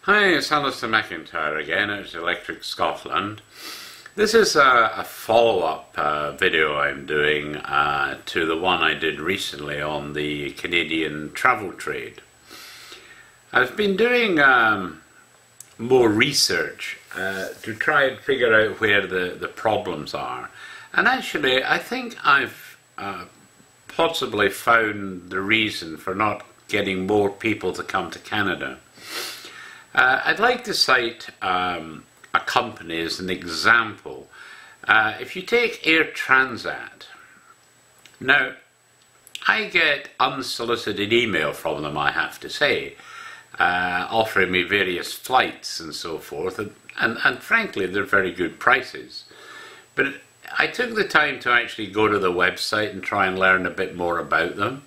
Hi, it's Alistair McIntyre again at Electric Scotland. This is a follow-up video I'm doing to the one I did recently on the Canadian travel trade. I've been doing more research to try and figure out where the problems are. And actually, I think I've possibly found the reason for not getting more people to come to Canada. I'd like to cite a company as an example. If you take Air Transat, now I get unsolicited email from them, I have to say, offering me various flights and so forth, and frankly they're very good prices. But I took the time to actually go to the website and try and learn a bit more about them.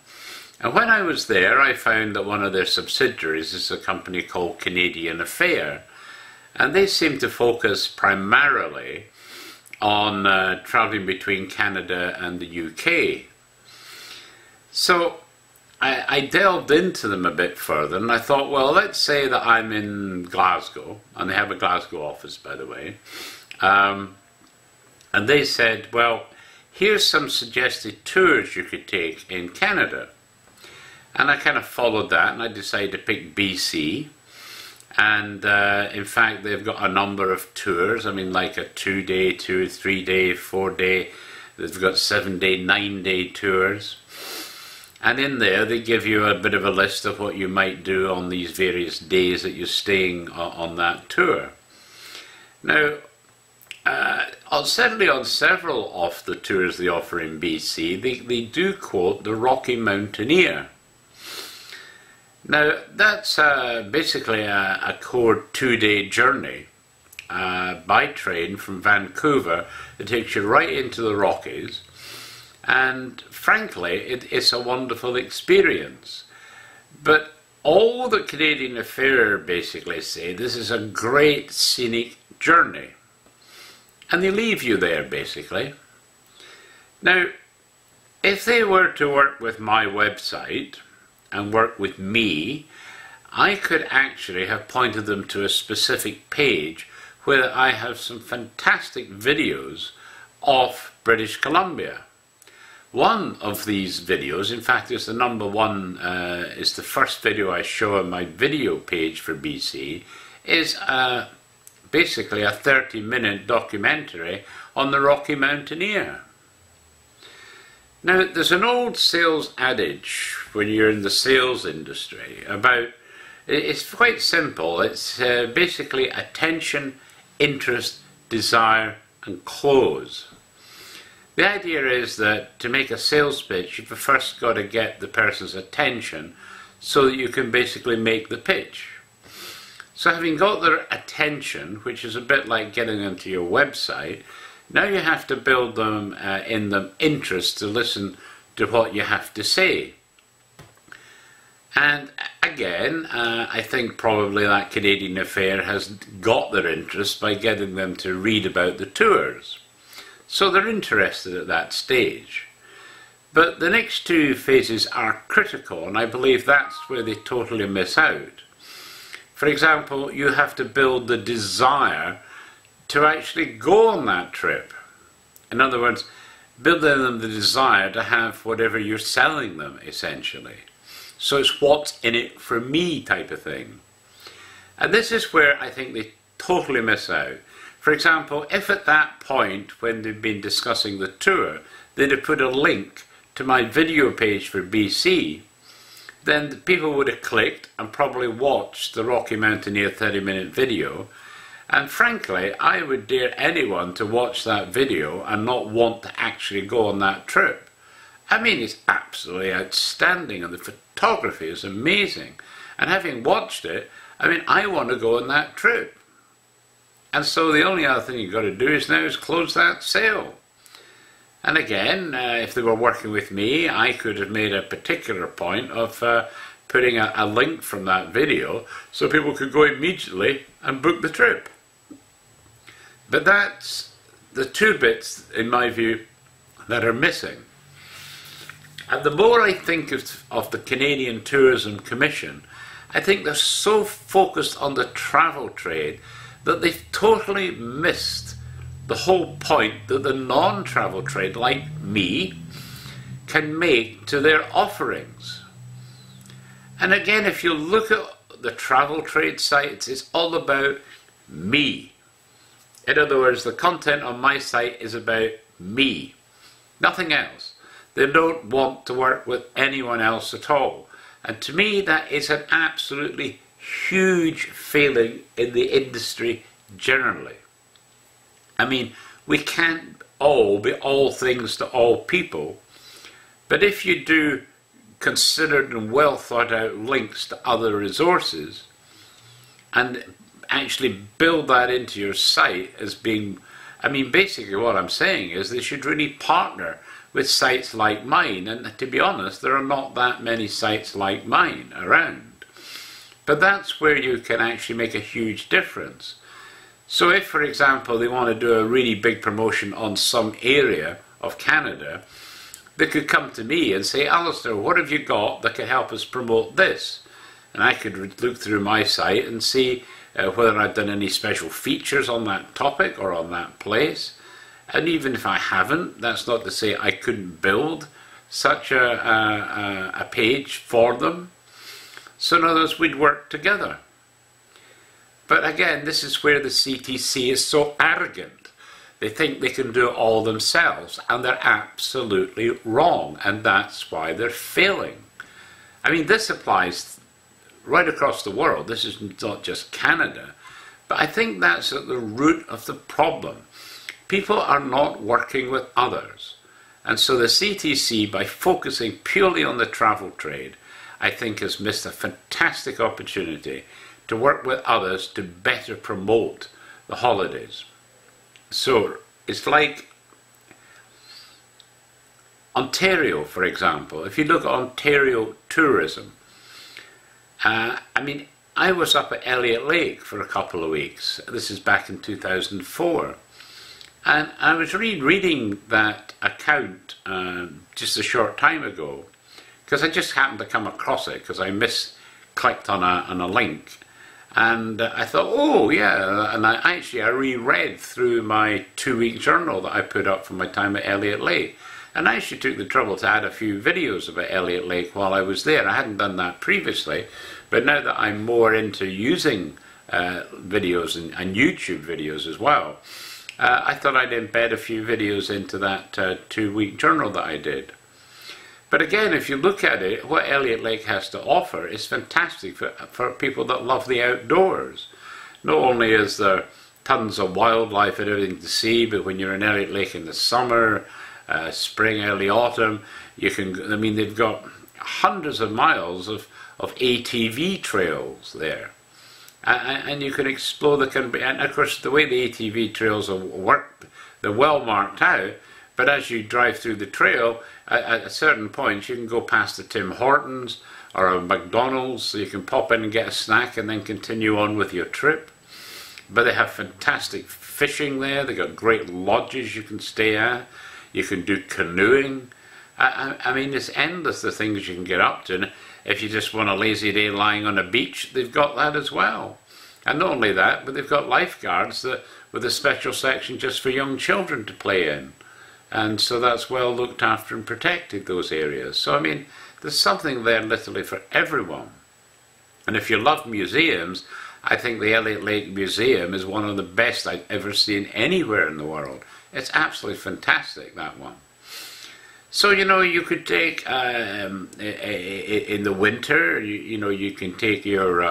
And when I was there, I found that one of their subsidiaries is a company called Canadian Affair. And they seem to focus primarily on travelling between Canada and the UK. So I delved into them a bit further, and I thought, well, let's say that I'm in Glasgow, and they have a Glasgow office, by the way. And they said, well, here's some suggested tours you could take in Canada. And I kind of followed that, and I decided to pick BC. And in fact, they've got a number of tours. I mean, like a 2-day tour, 3-day, 4-day. They've got 7-day, 9-day tours. And in there, they give you a bit of a list of what you might do on these various days that you're staying on that tour. Now, certainly on several of the tours they offer in BC, they do quote the Rocky Mountaineer. Now, that's basically a core 2-day journey by train from Vancouver. It takes you right into the Rockies, and frankly, it's a wonderful experience. But all the Canadian Affair basically say, this is a great scenic journey. And they leave you there, basically. Now, if they were to work with my website and work with me, I could actually have pointed them to a specific page where I have some fantastic videos of British Columbia. One of these videos, in fact, is the number one, is the first video I show on my video page for BC, is basically a 30-minute documentary on the Rocky Mountaineer. Now, there's an old sales adage when you're in the sales industry about, it's quite simple, it's basically attention, interest, desire and close. The idea is that to make a sales pitch, you've first got to get the person's attention so that you can basically make the pitch. So having got their attention, which is a bit like getting them to your website, now you have to build them in the interest to listen to what you have to say. And again, I think probably that Canadian Affair has got their interest by getting them to read about the tours. So they're interested at that stage. But the next two phases are critical, and I believe that's where they totally miss out. For example, you have to build the desire to actually go on that trip. In other words, build in them the desire to have whatever you're selling them, essentially. So it's what's in it for me type of thing. And this is where I think they totally miss out. For example, if at that point, when they've been discussing the tour, they'd have put a link to my video page for BC, then the people would have clicked and probably watched the Rocky Mountaineer 30-minute video. And frankly, I would dare anyone to watch that video and not want to actually go on that trip. I mean, it's absolutely outstanding, and the photography is amazing. And having watched it, I mean, I want to go on that trip. And so the only other thing you've got to do is now is close that sale. And again, if they were working with me, I could have made a particular point of putting a link from that video so people could go immediately and book the trip. But that's the two bits, in my view, that are missing. And the more I think of the Canadian Tourism Commission I think they're so focused on the travel trade that they've totally missed the whole point that the non-travel trade, like me, can make to their offerings. And again, if you look at the travel trade sites, it's all about me. In other words, the content on my site is about me, nothing else. They don't want to work with anyone else at all. And to me, that is an absolutely huge failing in the industry generally. I mean, we can't all be all things to all people, but if you do considered and well thought out links to other resources and actually build that into your site as being, I mean, basically what I'm saying is they should really partner with sites like mine, and to be honest, there are not that many sites like mine around. But that's where you can actually make a huge difference. So if, for example, they want to do a really big promotion on some area of Canada, they could come to me and say, Alistair, what have you got that can help us promote this? And I could look through my site and see whether I've done any special features on that topic or on that place. And even if I haven't, that's not to say I couldn't build such a page for them. So in other words, we'd work together. But again, this is where the CTC is so arrogant. They think they can do it all themselves, and they're absolutely wrong, and that's why they're failing. I mean, this applies right across the world. This is not just Canada. But I think that's at the root of the problem. People are not working with others. And so the CTC, by focusing purely on the travel trade, I think has missed a fantastic opportunity to work with others to better promote the holidays. So it's like Ontario, for example. If you look at Ontario tourism, I mean, I was up at Elliot Lake for a couple of weeks. This is back in 2004. And I was reading that account just a short time ago, because I just happened to come across it, because I clicked on a link. And I thought, oh yeah, and I reread through my 2-week journal that I put up from my time at Elliot Lake. And I actually took the trouble to add a few videos about Elliot Lake while I was there. I hadn't done that previously, but now that I'm more into using videos and YouTube videos as well, I thought I'd embed a few videos into that 2-week journal that I did. But again, if you look at it, what Elliot Lake has to offer is fantastic for people that love the outdoors. Not only is there tons of wildlife and everything to see, but when you're in Elliot Lake in the summer, spring, early autumn, you can, I mean, they've got hundreds of miles of ATV trails there. And you can explore and of course the way the ATV trails work, they're well marked out, but as you drive through the trail, at a certain point you can go past the Tim Hortons or a McDonald's, so you can pop in and get a snack and then continue on with your trip. But they have fantastic fishing there, they've got great lodges you can stay at, you can do canoeing. I mean, it's endless the things you can get up to. And if you just want a lazy day lying on a beach, they've got that as well. And not only that, but they've got lifeguards with a special section just for young children to play in. And so that's well looked after and protected, those areas. So I mean, there's something there literally for everyone. And if you love museums, I think the Elliot Lake Museum is one of the best I've ever seen anywhere in the world. It's absolutely fantastic, that one. So, you know, you could take, in the winter, you can take your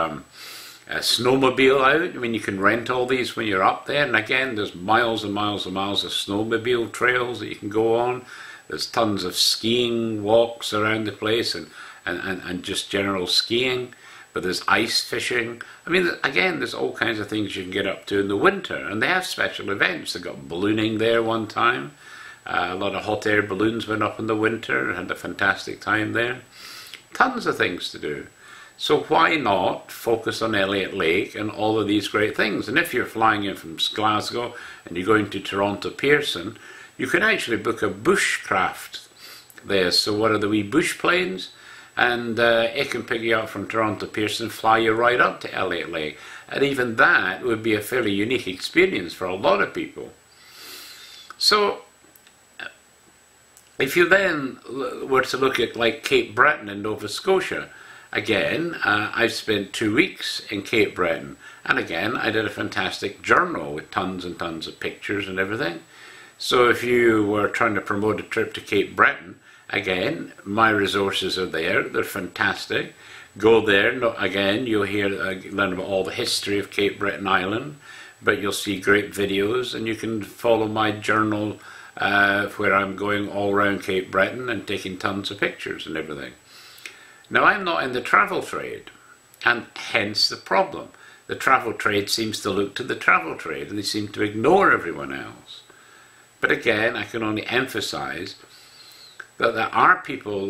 snowmobile out. I mean, you can rent all these when you're up there. And again, there's miles and miles and miles of snowmobile trails that you can go on. There's tons of skiing walks around the place and just general skiing. But there's ice fishing. I mean, again, there's all kinds of things you can get up to in the winter. And they have special events. They got ballooning there one time. A lot of hot air balloons went up in the winter and had a fantastic time there. Tons of things to do. So why not focus on Elliot Lake and all of these great things? And if you're flying in from Glasgow and you're going to Toronto Pearson, you can actually book a bushcraft there. So what are the wee bush planes? and it can pick you up from Toronto Pearson and fly you right up to Elliot Lake. And even that would be a fairly unique experience for a lot of people. So if you then were to look at like Cape Breton in Nova Scotia, again, I've spent 2 weeks in Cape Breton, and again, I did a fantastic journal with tons and tons of pictures and everything. So if you were trying to promote a trip to Cape Breton, again, my resources are there. They're fantastic. Go there. Again, you'll learn about all the history of Cape Breton Island, but you'll see great videos, and you can follow my journal where I'm going all around Cape Breton and taking tons of pictures and everything. Now, I'm not in the travel trade, and hence the problem. The travel trade seems to look to the travel trade, and they seem to ignore everyone else. But again, I can only emphasize that there are people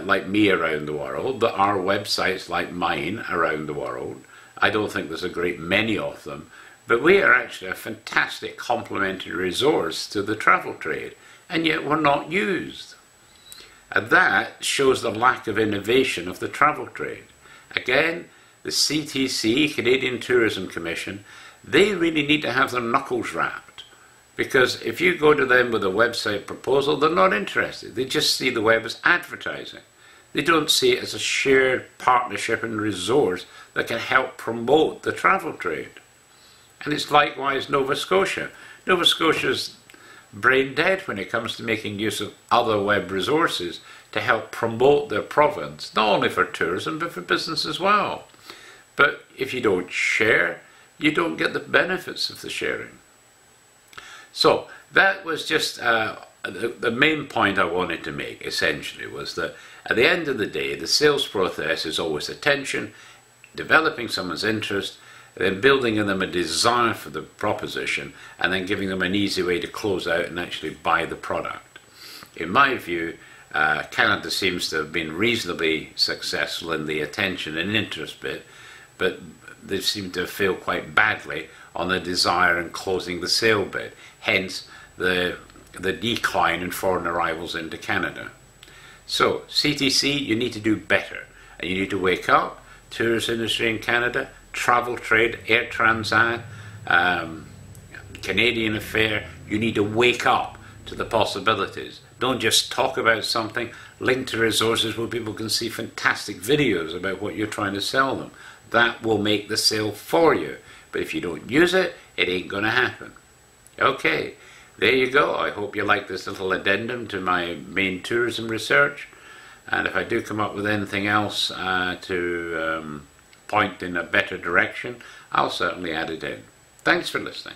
like me around the world, there are websites like mine around the world. I don't think there's a great many of them, but we are actually a fantastic complementary resource to the travel trade, and yet we're not used. And that shows the lack of innovation of the travel trade. Again, the CTC, Canadian Tourism Commission, they really need to have their knuckles rapped. Because if you go to them with a website proposal, they're not interested. They just see the web as advertising. They don't see it as a shared partnership and resource that can help promote the travel trade. And it's likewise Nova Scotia. Nova Scotia's brain dead when it comes to making use of other web resources to help promote their province, not only for tourism but for business as well. But if you don't share, you don't get the benefits of the sharing. So that was just the main point I wanted to make, essentially, was that at the end of the day, the sales process is always attention, developing someone's interest, then building in them a desire for the proposition, and then giving them an easy way to close out and actually buy the product. In my view, Canada seems to have been reasonably successful in the attention and interest bit, but they seem to have failed quite badly on the desire and closing the sale bit, hence the decline in foreign arrivals into Canada. So, CTC, you need to do better, and you need to wake up. Tourist industry in Canada, travel trade, Air Transat, Canadian Affair, you need to wake up to the possibilities. Don't just talk about something, link to resources where people can see fantastic videos about what you're trying to sell them. That will make the sale for you. But if you don't use it, it ain't going to happen. Okay, there you go. I hope you like this little addendum to my main tourism research. And if I do come up with anything else to point in a better direction, I'll certainly add it in. Thanks for listening.